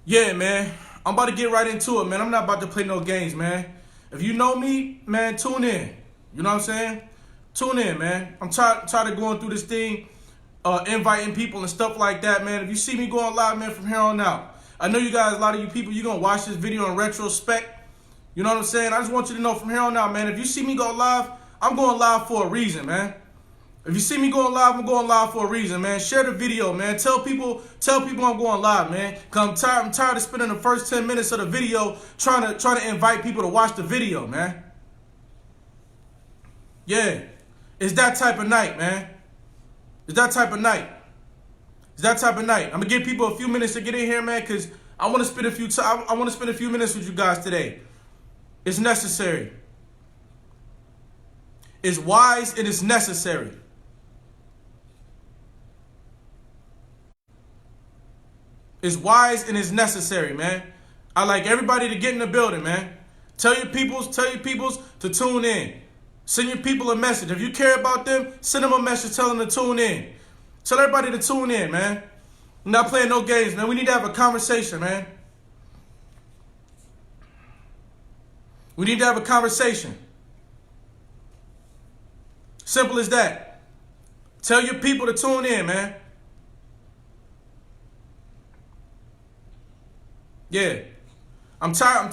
Yeah, man. I'm about to get right into it, man. I'm not about to play no games, man. If you know me, man, tune in. You know what I'm saying? Tune in, man. I'm tired of going through this thing, inviting people and stuff like that, man. If you see me going live, man, from here on out, I know you guys, a lot of you people, you're going to watch this video in retrospect. You know what I'm saying? I just want you to know from here on out, man, if you see me go live, I'm going live for a reason, man. If you see me going live, I'm going live for a reason, man. Share the video, man. Tell people I'm going live, man. Cause I'm tired of spending the first 10 minutes of the video trying to invite people to watch the video, man. Yeah. It's that type of night, man. It's that type of night. It's that type of night. I'm gonna give people a few minutes to get in here, man, cause I want to spend a few minutes with you guys today. It's necessary. It's wise and it's necessary. It's wise and it's necessary, man. I like everybody to get in the building, man. Tell your peoples to tune in. Send your people a message. If you care about them, send them a message, tell them to tune in. Tell everybody to tune in, man. I'm not playing no games, man. We need to have a conversation, man. We need to have a conversation. Simple as that. Tell your people to tune in, man. Yeah. I'm tired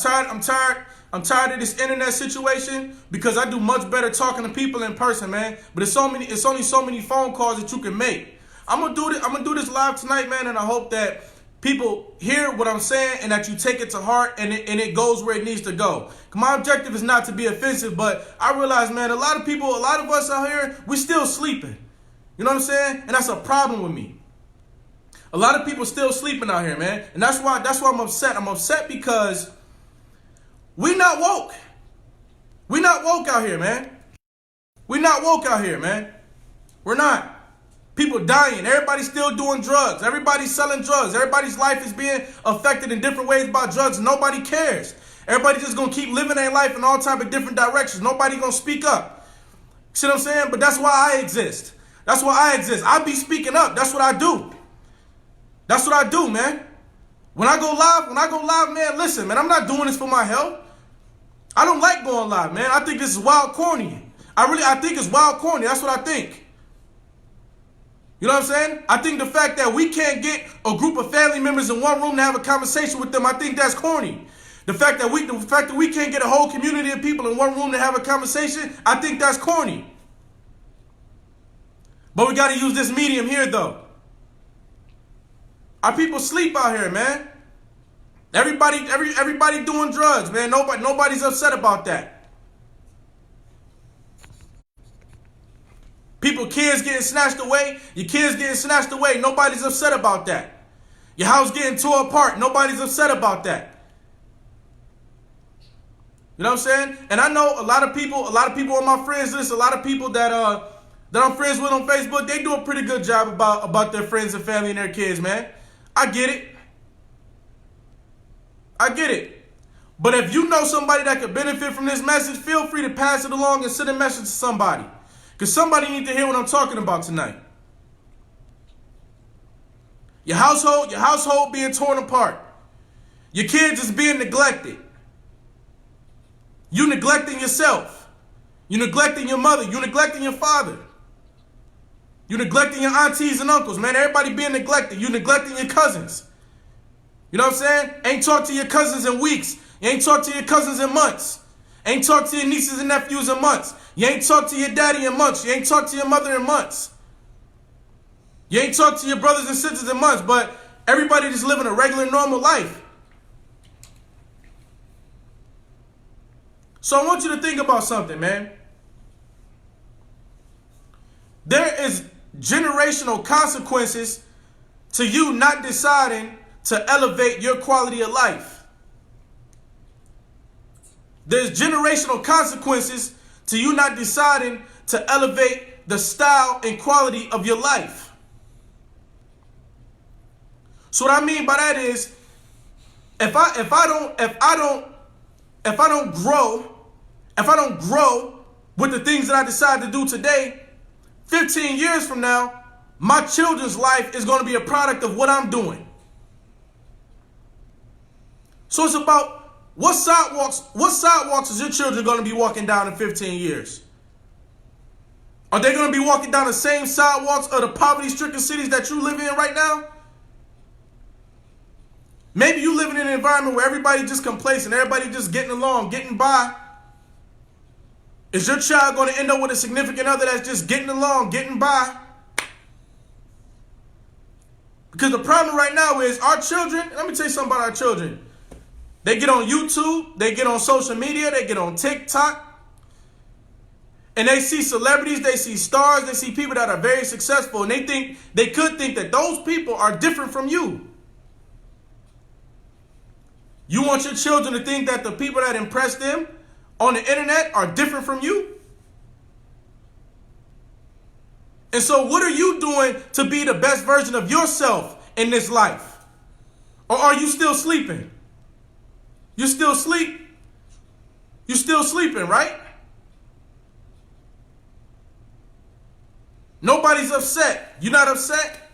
of this internet situation because I do much better talking to people in person, man. But it's only so many phone calls that you can make. I'm gonna do this live tonight, man, and I hope that people hear what I'm saying and that you take it to heart and it goes where it needs to go. My objective is not to be offensive, but I realize, man, a lot of us out here, we still sleeping. You know what I'm saying? And that's a problem with me. A lot of people still sleeping out here, man. And that's why I'm upset. I'm upset because we not woke. We not woke out here, man. We not woke out here, man. We're not. People dying. Everybody's still doing drugs. Everybody's selling drugs. Everybody's life is being affected in different ways by drugs. Nobody cares. Everybody just gonna keep living their life in all type of different directions. Nobody gonna speak up. See what I'm saying? But that's why I exist. That's why I exist. I be speaking up. That's what I do. That's what I do, man. When I go live, man, listen, man, I'm not doing this for my health. I don't like going live, man. I think this is wild corny. I think it's wild corny. That's what I think. You know what I'm saying? I think the fact that we can't get a group of family members in one room to have a conversation with them, I think that's corny. The fact that we can't get a whole community of people in one room to have a conversation, I think that's corny. But we got to use this medium here, though. Our people sleep out here, man. Everybody doing drugs, man. Nobody's upset about that. Kids getting snatched away. Your kids getting snatched away. Nobody's upset about that. Your house getting torn apart. Nobody's upset about that. You know what I'm saying? And I know a lot of people on my friends list, a lot of people that I'm friends with on Facebook, they do a pretty good job about their friends and family and their kids, man. I get it. I get it. But if you know somebody that could benefit from this message, feel free to pass it along and send a message to somebody. Because somebody needs to hear what I'm talking about tonight. Your household being torn apart. Your kids is being neglected. You neglecting yourself. You neglecting your mother. You neglecting your father. You neglecting your aunties and uncles, man. Everybody being neglected. You neglecting your cousins. You know what I'm saying? Ain't talked to your cousins in weeks. You ain't talked to your cousins in months. Ain't talked to your nieces and nephews in months. You ain't talked to your daddy in months. You ain't talked to your mother in months. You ain't talked to your brothers and sisters in months, but everybody just living a regular, normal life. So I want you to think about something, man. There is generational consequences to you not deciding to elevate your quality of life. There's generational consequences to you not deciding to elevate the style and quality of your life. So what I mean by that is, if I don't grow with the things that I decide to do today, 15 years from now, my children's life is going to be a product of what I'm doing. So it's about what sidewalks is your children going to be walking down in 15 years? Are they going to be walking down the same sidewalks of the poverty-stricken cities that you live in right now? Maybe you live in an environment where everybody just complacent, everybody just getting along, getting by. Is your child going to end up with a significant other that's just getting along, getting by? Because the problem right now is our children, let me tell you something about our children. They get on YouTube, they get on social media, they get on TikTok, and they see celebrities, they see stars, they see people that are very successful, and they could think that those people are different from you. You want your children to think that the people that impress them on the internet are different from you? And so what are you doing to be the best version of yourself in this life? Or are you still sleeping? You still sleep? You still sleeping, right? Nobody's upset. You're not upset?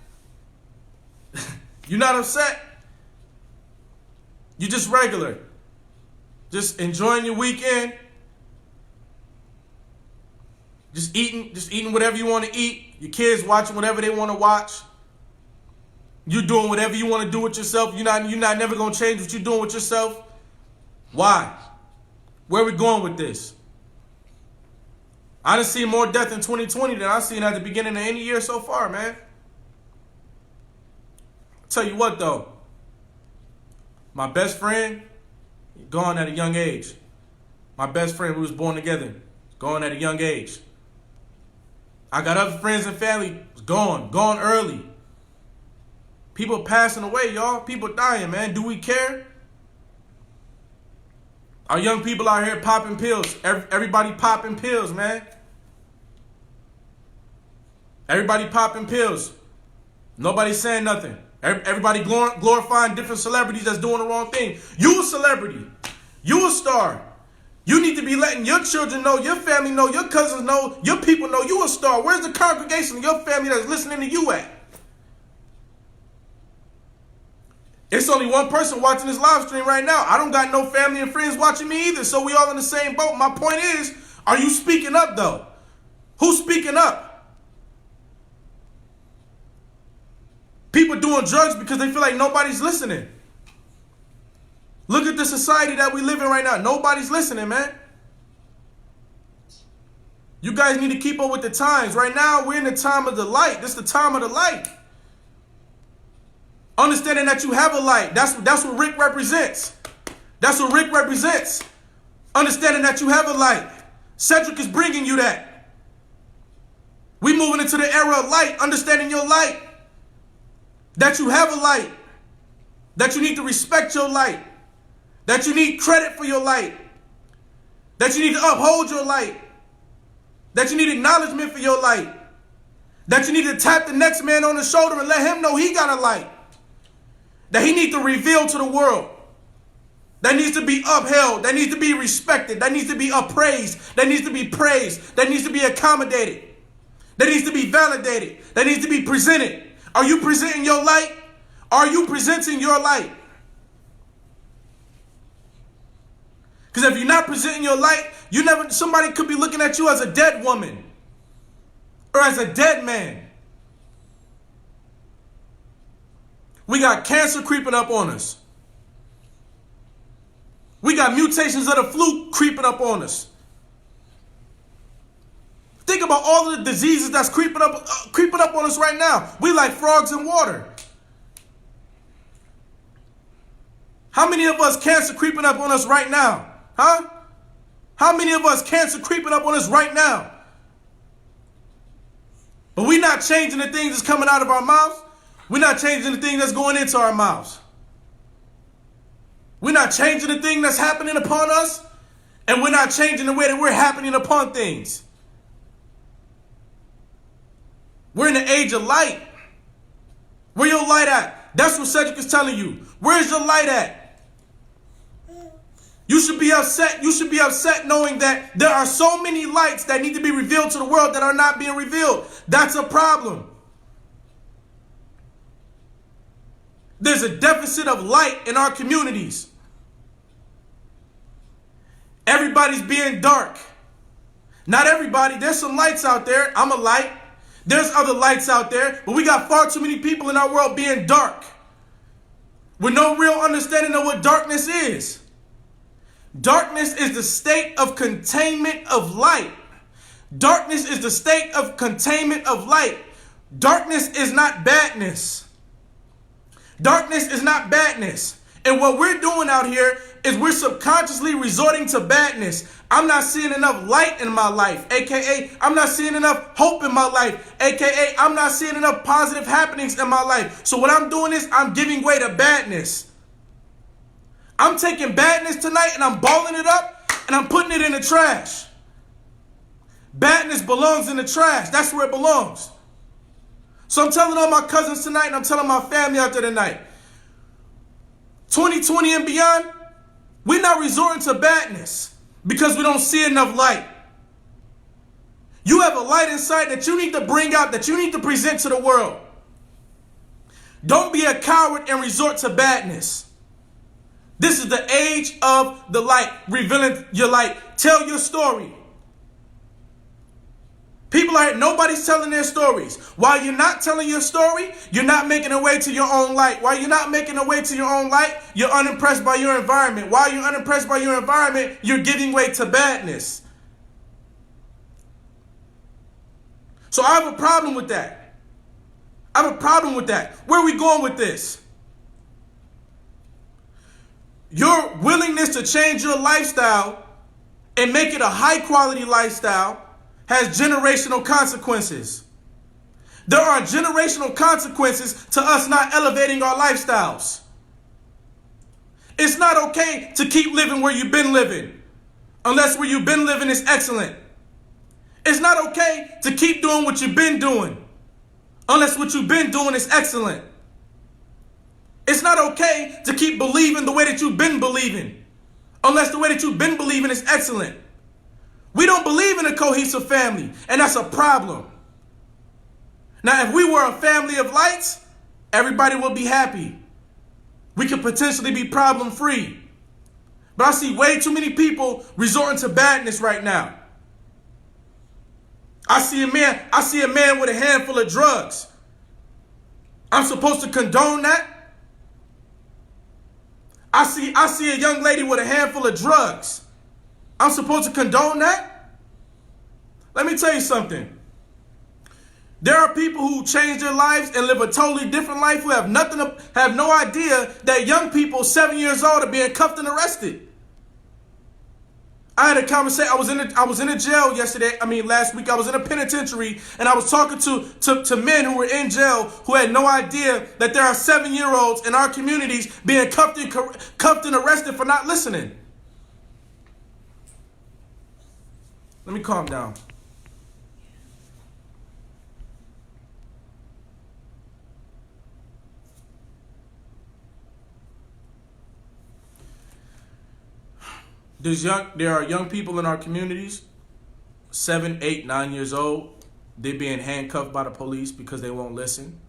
You're not upset? You just regular. Just enjoying your weekend. Just eating whatever you want to eat. Your kids watching whatever they want to watch. You doing whatever you want to do with yourself. You're not never gonna change what you're doing with yourself. Why? Where are we going with this? I done seen more death in 2020 than I've seen at the beginning of any year so far, man. I'll tell you what though. My best friend, gone at a young age. My best friend, we was born together, gone at a young age. I got other friends and family, gone early. People passing away, y'all. People dying, man. Do we care? Our young people out here popping pills. Everybody popping pills, man. Everybody popping pills. Nobody's saying nothing. Everybody glorifying different celebrities that's doing the wrong thing. You a celebrity. You a star. You need to be letting your children know, your family know, your cousins know, your people know you a star. Where's the congregation of your family that's listening to you at? It's only one person watching this live stream right now. I don't got no family and friends watching me either, so we all in the same boat. My point is, are you speaking up though? Who's speaking up? People doing drugs because they feel like nobody's listening. Look at the society that we live in right now. Nobody's listening, man. You guys need to keep up with the times. Right now, we're in the time of the light. This is the time of the light. Understanding that you have a light. That's what Rick represents. That's what Rick represents. Understanding that you have a light. Cedric is bringing you that. We moving into the era of light. Understanding your light. That you have a light. That you need to respect your light. That you need credit for your light. That you need to uphold your light. That you need acknowledgement for your light. That you need to tap the next man on the shoulder and let him know he got a light. That he needs to reveal to the world. That needs to be upheld. That needs to be respected. That needs to be appraised. That needs to be praised. That needs to be accommodated. That needs to be validated. That needs to be presented. Are you presenting your light? Are you presenting your light? Because if you're not presenting your light, somebody could be looking at you as a dead woman or as a dead man. We got cancer creeping up on us. We got mutations of the flu creeping up on us. Think about all of the diseases that's creeping up on us right now. We like frogs in water. How many of us cancer creeping up on us right now? Huh? How many of us cancer creeping up on us right now? But we're not changing the things that's coming out of our mouths. We're not changing the thing that's going into our mouths. We're not changing the thing that's happening upon us. And we're not changing the way that we're happening upon things. We're in the age of light. Where your light at? That's what Cedric is telling you. Where's your light at? You should be upset. You should be upset knowing that there are so many lights that need to be revealed to the world that are not being revealed. That's a problem. There's a deficit of light in our communities. Everybody's being dark. Not everybody. There's some lights out there. I'm a light. There's other lights out there. But we got far too many people in our world being dark with no real understanding of what darkness is. Darkness is the state of containment of light. Darkness is the state of containment of light. Darkness is not badness. Darkness is not badness. And what we're doing out here is we're subconsciously resorting to badness. I'm not seeing enough light in my life, aka I'm not seeing enough hope in my life, aka I'm not seeing enough positive happenings in my life. So what I'm doing is I'm giving way to badness. I'm taking badness tonight and I'm balling it up and I'm putting it in the trash. Badness belongs in the trash. That's where it belongs. So I'm telling all my cousins tonight and I'm telling my family out there tonight, 2020 and beyond, we're not resorting to badness because we don't see enough light. You have a light inside that you need to bring out, that you need to present to the world. Don't be a coward and resort to badness. This is the age of the light, revealing your light. Tell your story. People are here, nobody's telling their stories. While you're not telling your story, you're not making a way to your own light. While you're not making a way to your own light, you're unimpressed by your environment. While you're unimpressed by your environment, you're giving way to badness. So I have a problem with that. I have a problem with that. Where are we going with this? Your willingness to change your lifestyle and make it a high quality lifestyle has generational consequences. There are generational consequences to us not elevating our lifestyles. It's not okay to keep living where you've been living, unless where you've been living is excellent. It's not okay to keep doing what you've been doing, unless what you've been doing is excellent. It's not okay to keep believing the way that you've been believing, unless the way that you've been believing is excellent. We don't believe in a cohesive family, and that's a problem. Now, if we were a family of lights, everybody would be happy. We could potentially be problem-free. But I see way too many people resorting to badness right now. I see a man with a handful of drugs. I'm supposed to condone that? I see a young lady with a handful of drugs. I'm supposed to condone that? Let me tell you something. There are people who change their lives and live a totally different life who have no idea that young people 7 years old are being cuffed and arrested. I had a conversation. I was in a jail last week. I was in a penitentiary and I was talking to men who were in jail who had no idea that there are 7-year-olds in our communities being cuffed and arrested for not listening. Let me calm down. There are young people in our communities, 7, 8, 9 years old. They're being handcuffed by the police because they won't listen.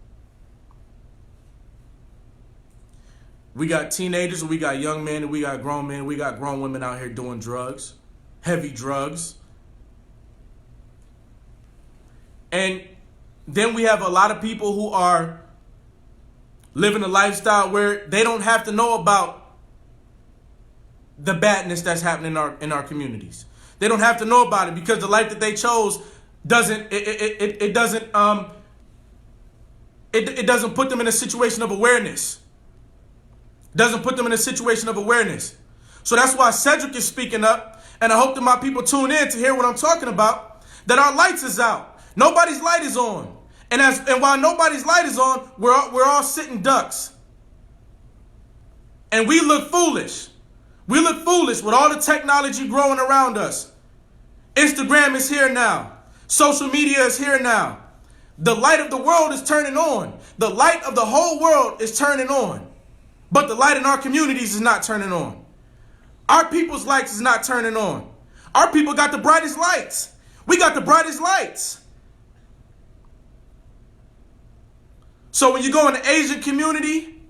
We got teenagers, we got young men, we got grown men, we got grown women out here doing drugs, heavy drugs. And then we have a lot of people who are living a lifestyle where they don't have to know about the badness that's happening in our communities. They don't have to know about it because the life that they chose doesn't put them in a situation of awareness. Doesn't put them in a situation of awareness. So that's why Cedric is speaking up, and I hope that my people tune in to hear what I'm talking about. That our lights is out. Nobody's light is on. And while nobody's light is on, we're all sitting ducks. And we look foolish. We look foolish with all the technology growing around us. Instagram is here now. Social media is here now. The light of the world is turning on. The light of the whole world is turning on. But the light in our communities is not turning on. Our people's lights is not turning on. Our people got the brightest lights. We got the brightest lights. So when you go in the Asian community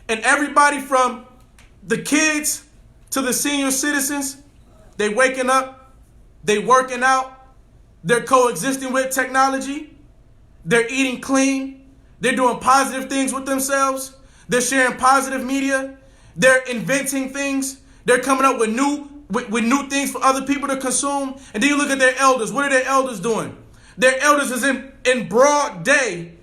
and everybody from the kids to the senior citizens, They waking up, they working out, they're coexisting with technology, they're eating clean, they're doing positive things with themselves, they're sharing positive media, they're inventing things, they're coming up with new things for other people to consume. And then you look at their elders. What are their elders doing? Their elders is in broad day,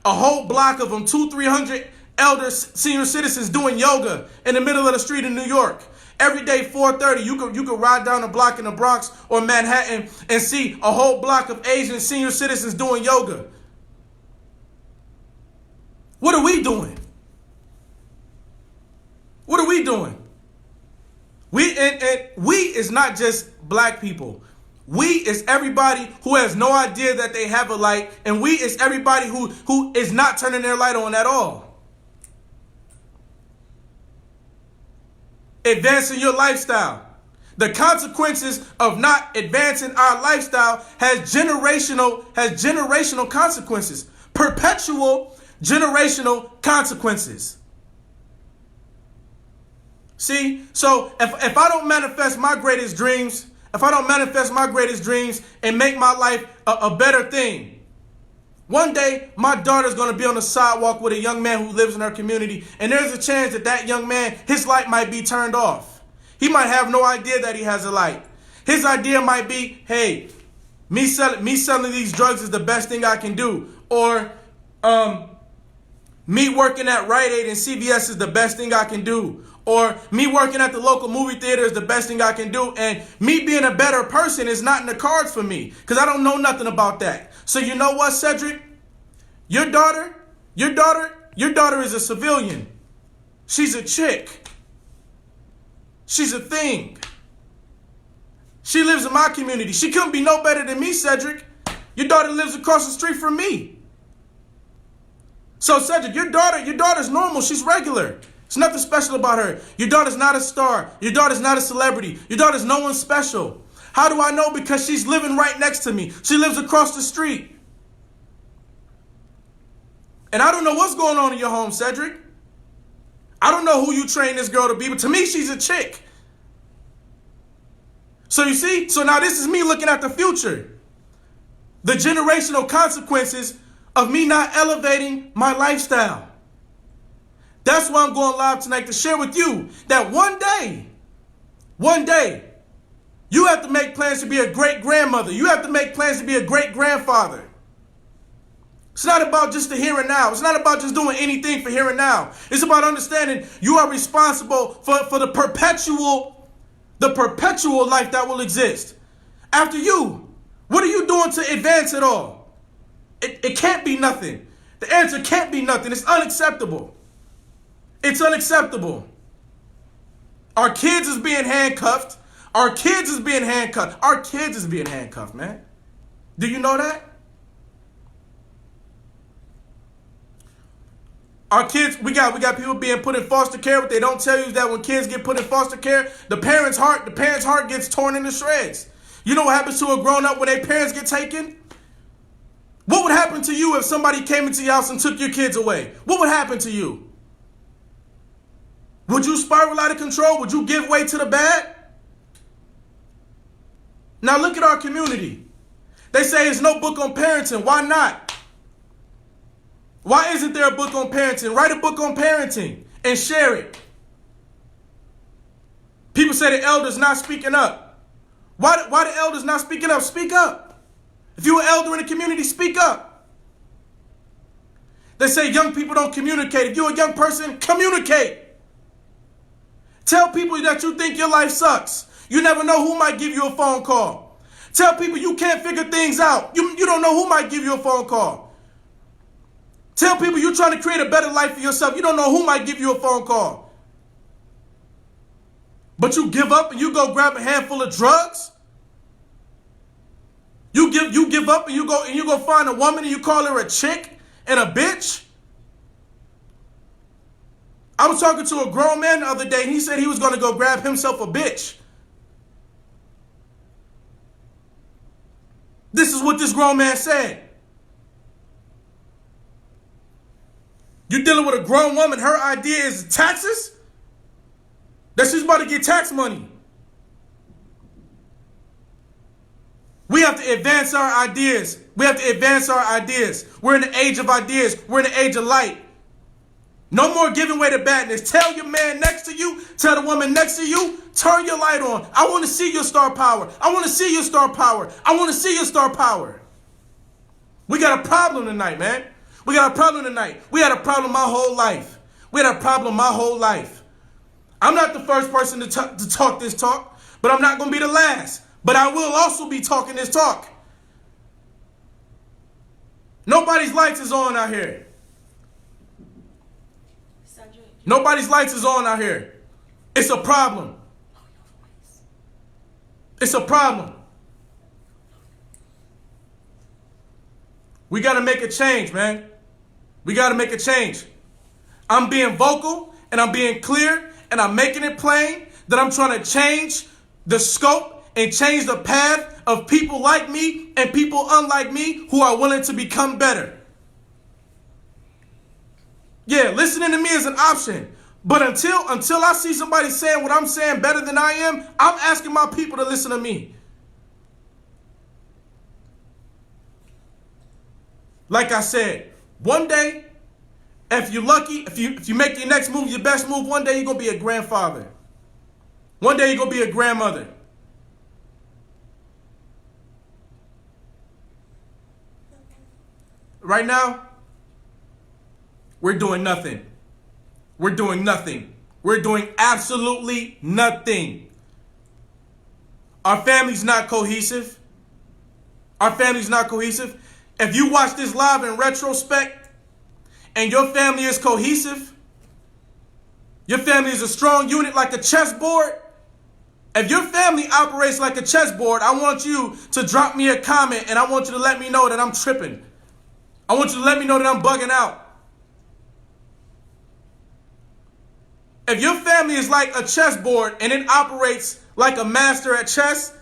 a whole block of them, 200-300 elders, senior citizens doing yoga in the middle of the street in New York. Every day, 4:30, you could ride down a block in the Bronx or Manhattan and see a whole block of Asian senior citizens doing yoga. What are we doing? What are we doing? We is not just black people. We is everybody who has no idea that they have a light, and we is everybody who is not turning their light on at all. Advancing your lifestyle. The consequences of not advancing our lifestyle has generational consequences. Perpetual generational consequences. See, so if I don't manifest my greatest dreams, and make my life a better thing, one day my daughter's going to be on the sidewalk with a young man who lives in her community, and there's a chance that young man, his light might be turned off. He might have no idea that he has a light. His idea might be, hey, me selling these drugs is the best thing I can do, or me working at Rite Aid and CVS is the best thing I can do. Or me working at the local movie theater is the best thing I can do. And me being a better person is not in the cards for me, because I don't know nothing about that. So you know what, Cedric? Your daughter is a civilian. She's a chick. She's a thing. She lives in my community. She couldn't be no better than me, Cedric. Your daughter lives across the street from me. So Cedric, your daughter's normal. She's regular. There's nothing special about her. Your daughter's not a star. Your daughter's not a celebrity. Your daughter's no one special. How do I know? Because she's living right next to me. She lives across the street. And I don't know what's going on in your home, Cedric. I don't know who you trained this girl to be, but to me, she's a chick. So you see? So now this is me looking at the future. The generational consequences of me not elevating my lifestyle. That's why I'm going live tonight, to share with you that one day, you have to make plans to be a great grandmother. You have to make plans to be a great grandfather. It's not about just the here and now. It's not about just doing anything for here and now. It's about understanding you are responsible for the perpetual life that will exist after you. What are you doing to advance it all? It can't be nothing. The answer can't be nothing. It's unacceptable. It's unacceptable. Our kids is being handcuffed. Our kids is being handcuffed, man. Do you know that? Our kids, we got people being put in foster care. What they don't tell you is that when kids get put in foster care, the parent's heart gets torn into shreds. You know what happens to a grown-up when their parents get taken? What would happen to you if somebody came into your house and took your kids away? What would happen to you? Would you spiral out of control? Would you give way to the bad? Now look at our community. They say there's no book on parenting. Why not? Why isn't there a book on parenting? Write a book on parenting and share it. People say the elders not speaking up. Why the elders not speaking up? Speak up. If you're an elder in the community, speak up. They say young people don't communicate. If you're a young person, communicate. Tell people that you think your life sucks. You never know who might give you a phone call. Tell people you can't figure things out. You don't know who might give you a phone call. Tell people you're trying to create a better life for yourself. You don't know who might give you a phone call. But you give up and you go grab a handful of drugs. You give up and you go find a woman and you call her a chick and a bitch. I was talking to a grown man the other day, and he said he was going to go grab himself a bitch. This is what this grown man said. You're dealing with a grown woman. Her idea is taxes? That she's about to get tax money. We have to advance our ideas. We have to advance our ideas. We're in the age of ideas. We're in the age of light. No more giving way to badness. Tell your man next to you, tell the woman next to you, turn your light on. I want to see your star power. I want to see your star power. I want to see your star power. We got a problem tonight, man. We got a problem tonight. We had a problem my whole life. We had a problem my whole life. I'm not the first person to talk this talk, but I'm not going to be the last. But I will also be talking this talk. Nobody's lights is on out here. Cedric. Nobody's lights is on out here. It's a problem. It's a problem. We got to make a change, man. We got to make a change. I'm being vocal and I'm being clear and I'm making it plain that I'm trying to change the scope and change the path of people like me and people unlike me who are willing to become better. Yeah, listening to me is an option. But until I see somebody saying what I'm saying better than I am, I'm asking my people to listen to me. Like I said, one day, if you're lucky, if you make your next move, your best move, one day you're going to be a grandfather. One day you're going to be a grandmother. Right now, we're doing nothing. We're doing nothing. We're doing absolutely nothing. Our family's not cohesive. Our family's not cohesive. If you watch this live in retrospect and your family is cohesive, your family is a strong unit like a chessboard. If your family operates like a chessboard, I want you to drop me a comment and I want you to let me know that I'm tripping. I want you to let me know that I'm bugging out. If your family is like a chessboard and it operates like a master at chess,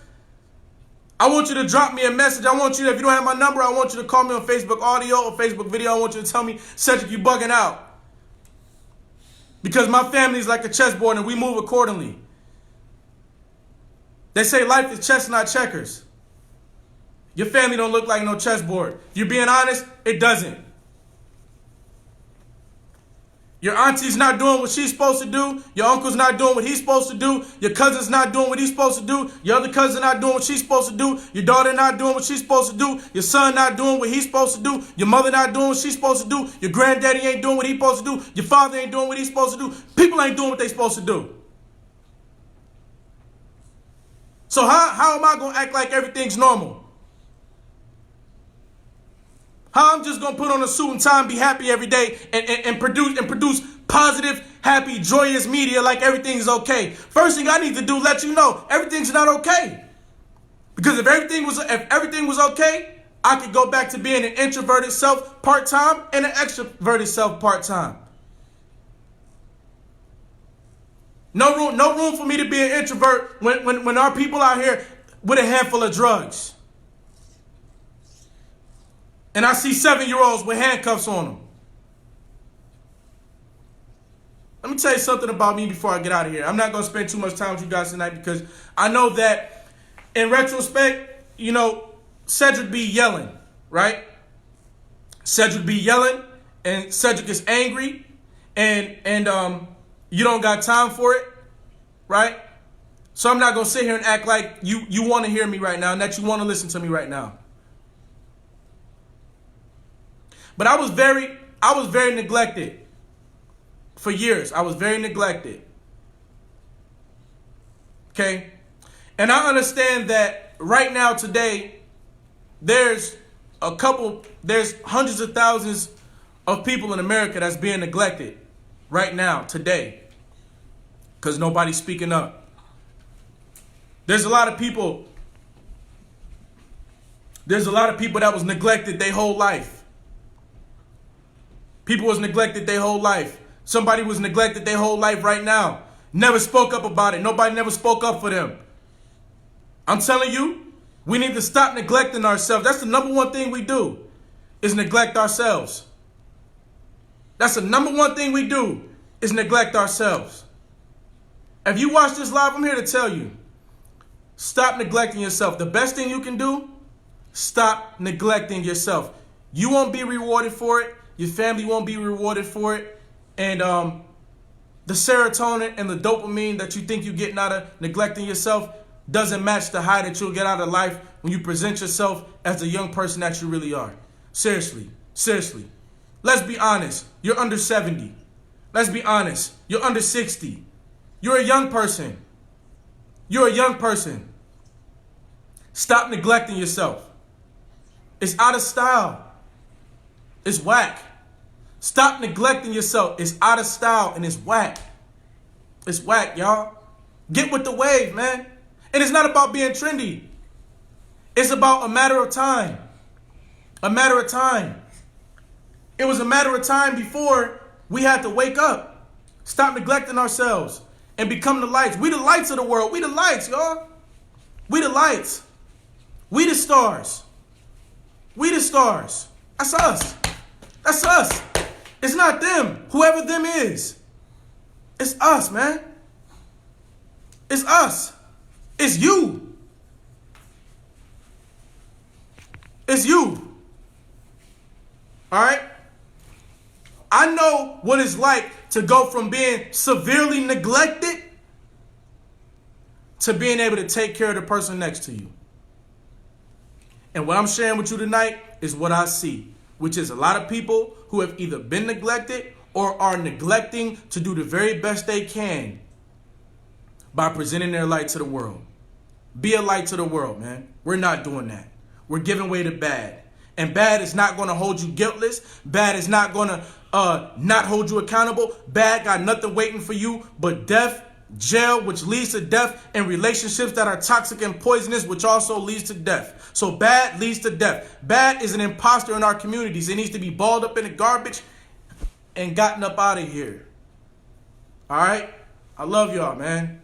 I want you to drop me a message. I want you to, if you don't have my number, I want you to call me on Facebook audio or Facebook video. I want you to tell me, Cedric, you bugging out. Because my family is like a chessboard and we move accordingly. They say life is chess, not checkers. Your family don't look like no chessboard. If you're being honest, it doesn't. Your auntie's not doing what she's supposed to do. Your uncle's not doing what he's supposed to do. Your cousin's not doing what he's supposed to do. Your other cousin not doing what she's supposed to do. Your daughter not doing what she's supposed to do. Your son not doing what he's supposed to do. Your mother not doing what she's supposed to do. Your granddaddy ain't doing what he's supposed to do. Your father ain't doing what he's supposed to do. People ain't doing what they're supposed to do. So how am I going to act like everything's normal? How I'm just going to put on a suit and tie and be happy every day and produce positive, happy, joyous media like everything's okay. First thing I need to do, let you know, everything's not okay. Because if everything was okay, I could go back to being an introverted self part-time and an extroverted self part-time. No room for me to be an introvert when our people out here with a handful of drugs. And I see 7-year-olds with handcuffs on them. Let me tell you something about me before I get out of here. I'm not going to spend too much time with you guys tonight because I know that in retrospect, you know, Cedric be yelling, right? Cedric be yelling and Cedric is angry and you don't got time for it, right? So I'm not going to sit here and act like you want to hear me right now and that you want to listen to me right now. But I was very neglected for years. I was very neglected. Okay? And I understand that right now today, there's hundreds of thousands of people in America that's being neglected right now, today. Because nobody's speaking up. There's a lot of people that was neglected their whole life. People was neglected their whole life. Somebody was neglected their whole life right now. Never spoke up about it. Nobody never spoke up for them. I'm telling you, we need to stop neglecting ourselves. That's the number one thing we do, is neglect ourselves. That's the number one thing we do, is neglect ourselves. If you watch this live, I'm here to tell you, stop neglecting yourself. The best thing you can do Stop neglecting yourself. You won't be rewarded for it. Your family won't be rewarded for it. And the serotonin and the dopamine that you think you're getting out of neglecting yourself doesn't match the high that you'll get out of life when you present yourself as the young person that you really are. Seriously, seriously. Let's be honest. You're under 70. Let's be honest. You're under 60. You're a young person. You're a young person. Stop neglecting yourself. It's out of style. It's whack. Stop neglecting yourself. It's out of style and it's whack. It's whack, y'all. Get with the wave, man. And it's not about being trendy. It's about a matter of time. A matter of time. It was a matter of time before we had to wake up. Stop neglecting ourselves and become the lights. We the lights of the world. We the lights, y'all. We the lights. We the stars. We the stars. That's us. That's us. It's not them. Whoever them is. It's us, man. It's us. It's you. It's you. All right? I know what it's like to go from being severely neglected to being able to take care of the person next to you. And what I'm sharing with you tonight is what I see, which is a lot of people who have either been neglected or are neglecting to do the very best they can by presenting their light to the world. Be a light to the world, man. We're not doing that. We're giving way to bad. And bad is not going to hold you guiltless. Bad is not going to not hold you accountable. Bad got nothing waiting for you but death, jail, which leads to death, and relationships that are toxic and poisonous, which also leads to death. So bad leads to death. Bad is an imposter in our communities. It needs to be balled up in the garbage and gotten up out of here. All right? I love y'all, man.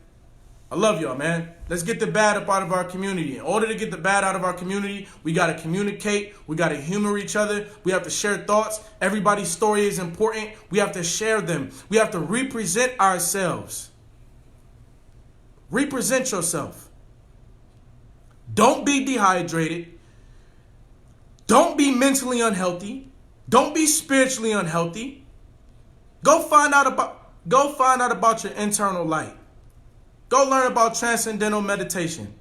I love y'all, man. Let's get the bad up out of our community. In order to get the bad out of our community, we got to communicate. We got to humor each other. We have to share thoughts. Everybody's story is important. We have to share them. We have to represent ourselves. Represent yourself. Don't be dehydrated. Don't be mentally unhealthy. Don't be spiritually unhealthy. Go find out about your internal light. Go learn about transcendental meditation.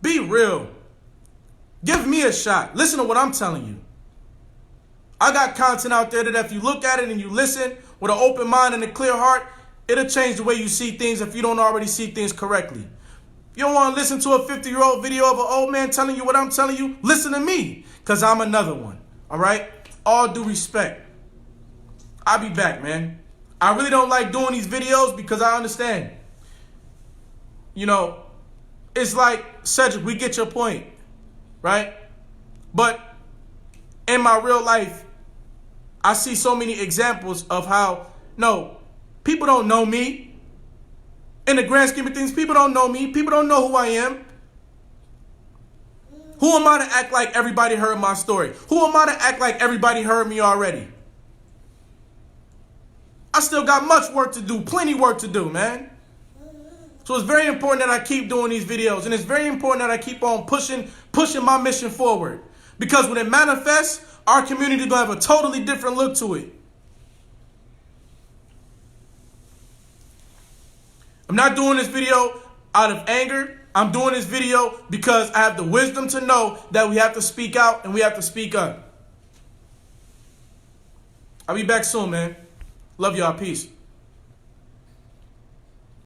Be real. Give me a shot. Listen to what I'm telling you. I got content out there that if you look at it and you listen with an open mind and a clear heart, it'll change the way you see things if you don't already see things correctly. You don't want to listen to a 50-year-old video of an old man telling you what I'm telling you? Listen to me, because I'm another one. All right? All due respect. I'll be back, man. I really don't like doing these videos because I understand. You know, it's like, Cedric, we get your point, right? But in my real life, I see so many examples of how, no, people don't know me. In the grand scheme of things, people don't know me. People don't know who I am. Who am I to act like everybody heard my story? Who am I to act like everybody heard me already? I still got much work to do, plenty work to do, man. So it's very important that I keep doing these videos, and it's very important that I keep on pushing my mission forward. Because when it manifests, our community is going to have a totally different look to it. I'm not doing this video out of anger. I'm doing this video because I have the wisdom to know that we have to speak out and we have to speak up. I'll be back soon, man. Love y'all. Peace.